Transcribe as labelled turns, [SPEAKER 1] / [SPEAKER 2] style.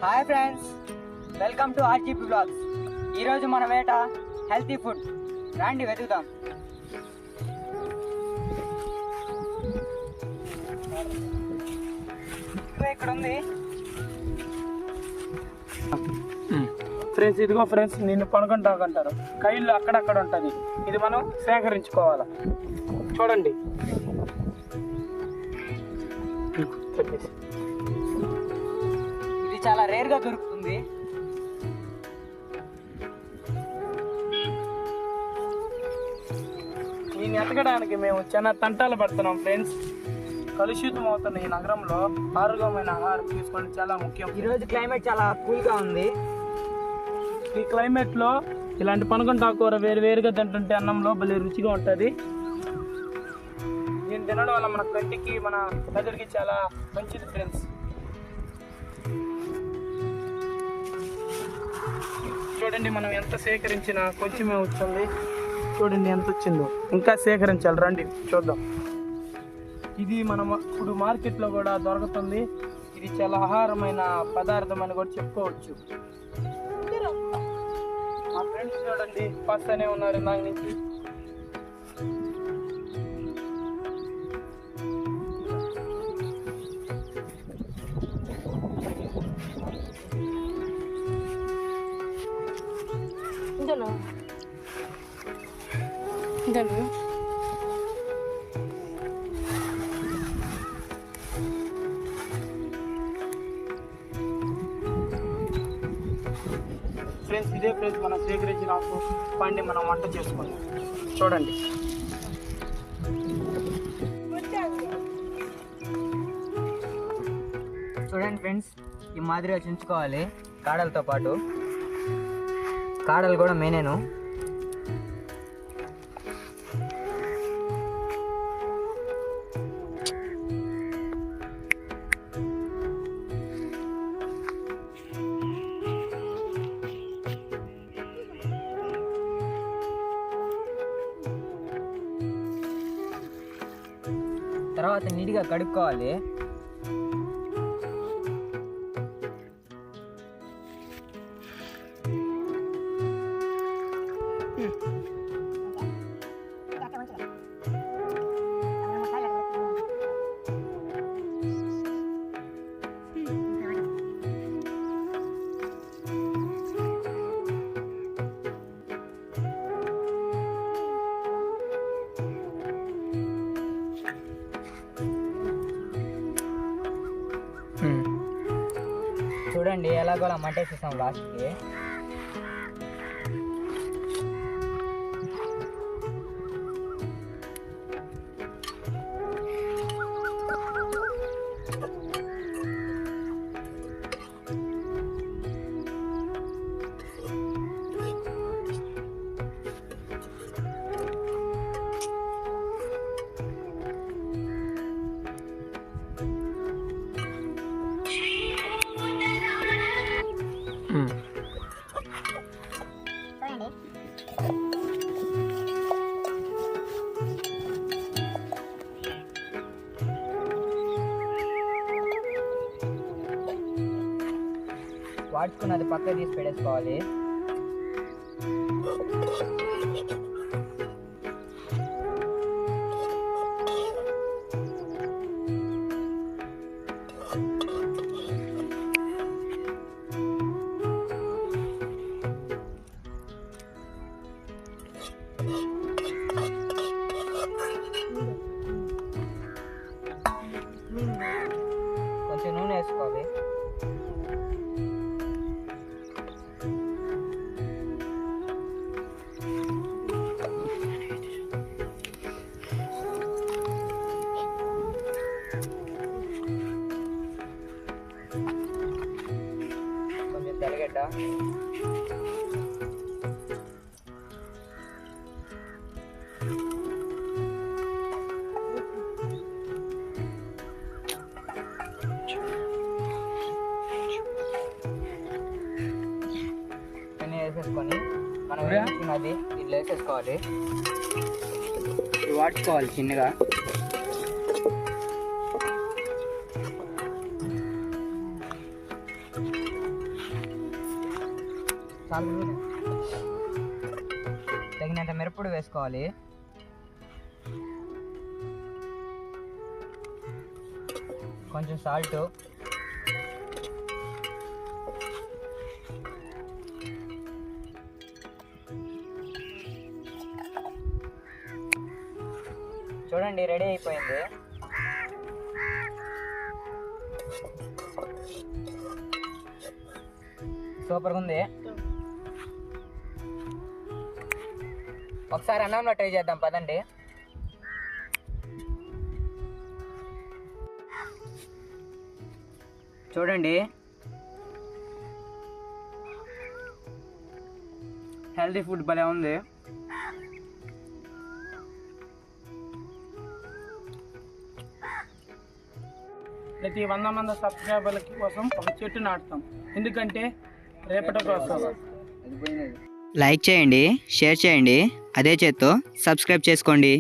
[SPEAKER 1] Hi friends, welcome to RGP blogs. ఈరోజు మన వేట హెల్తీ ఫుడ్. రండి వెతుకుదాం. ఇక్కడ ఉంది
[SPEAKER 2] ఫ్రెండ్స్. ఇదిగో ఫ్రెండ్స్, నిన్ను పనుకుంటాకంటారు. కైళ్ళు అక్కడక్కడ ఉంటుంది. ఇది మనం సేకరించుకోవాలి. చూడండి,
[SPEAKER 1] ఇది చాలా రేర్గా దొరుకుతుంది.
[SPEAKER 2] దీన్ని ఎతకడానికి మేము చాలా తంటాలు పడుతున్నాం ఫ్రెండ్స్. కలుషితం అవుతున్న ఈ నగరంలో ఆరోగ్యమైన ఆహారం తీసుకోవడం చాలా ముఖ్యం.
[SPEAKER 1] ఈరోజు క్లైమేట్ చాలా కూల్గా ఉంది.
[SPEAKER 2] ఈ క్లైమేట్లో ఇలాంటి పనుకుంటాకూర వేరుగా తింటుంటే అన్నంలో భలే రుచిగా ఉంటుంది. దీన్ని తినడం వల్ల మన కంటికి, మన మెదడుకి చాలా మంచిది ఫ్రెండ్స్. చూడండి, మనం ఎంత సేకరించినా కొంచెమే వచ్చింది. చూడండి ఎంత వచ్చిందో. ఇంకా సేకరించాలి, రండి చూద్దాం. ఇది మనం ఇప్పుడు మార్కెట్లో కూడా దొరుకుతుంది. ఇది చాలా ఆహారమైన పదార్థం అని కూడా చెప్పుకోవచ్చు. మా ఫ్రెండ్స్ చూడండి, పస్తనే ఉన్నారు నాకు నుంచి. ఫ్రెండ్స్, ఇదే ఫ్రెండ్స్ మనం సేకరించిన పండి మనం వంట చేసుకోవాలి. చూడండి,
[SPEAKER 1] చూడండి ఫ్రెండ్స్, ఈ మాదిరిగా చించుకోవాలి కాడలతో పాటు. కాడలు కూడా మెయినేను. తర్వాత నీట్గా కడుక్కోవాలి. చూడండి ఎలాగో అలా మంటేసేసాం లాస్ట్కి. వాడుకున్నది పక్క తీసి పెట్టేసుకోవాలి. కొంచెం నూనె వేసుకోవాలి. కొంచెం తెల్లగడ్డ, వేసేసుకొని మనం వేసుకున్నది ఇట్లా వేసేసుకోవాలి. వాడుకోవాలి చిన్నగా. తగినంత మిరప్పొడి వేసుకోవాలి. కొంచెం సాల్ట్, చూడండి రెడీ అయిపోయింది. సూపర్గా ఉంది. ఒకసారి అన్నంలో ట్రై చేద్దాం పదండి. చూడండి హెల్తీ ఫుడ్ భలే ఉంది.
[SPEAKER 2] ప్రతి 100 మంది సబ్స్క్రైబర్లకి కోసం ఒక చెట్టు నాటుతాం, ఎందుకంటే రేపటి కోసం.
[SPEAKER 1] లైక్ చేయండి, షేర్ చేయండి, అదే చేత్తో సబ్స్క్రైబ్ చేసుకోండి.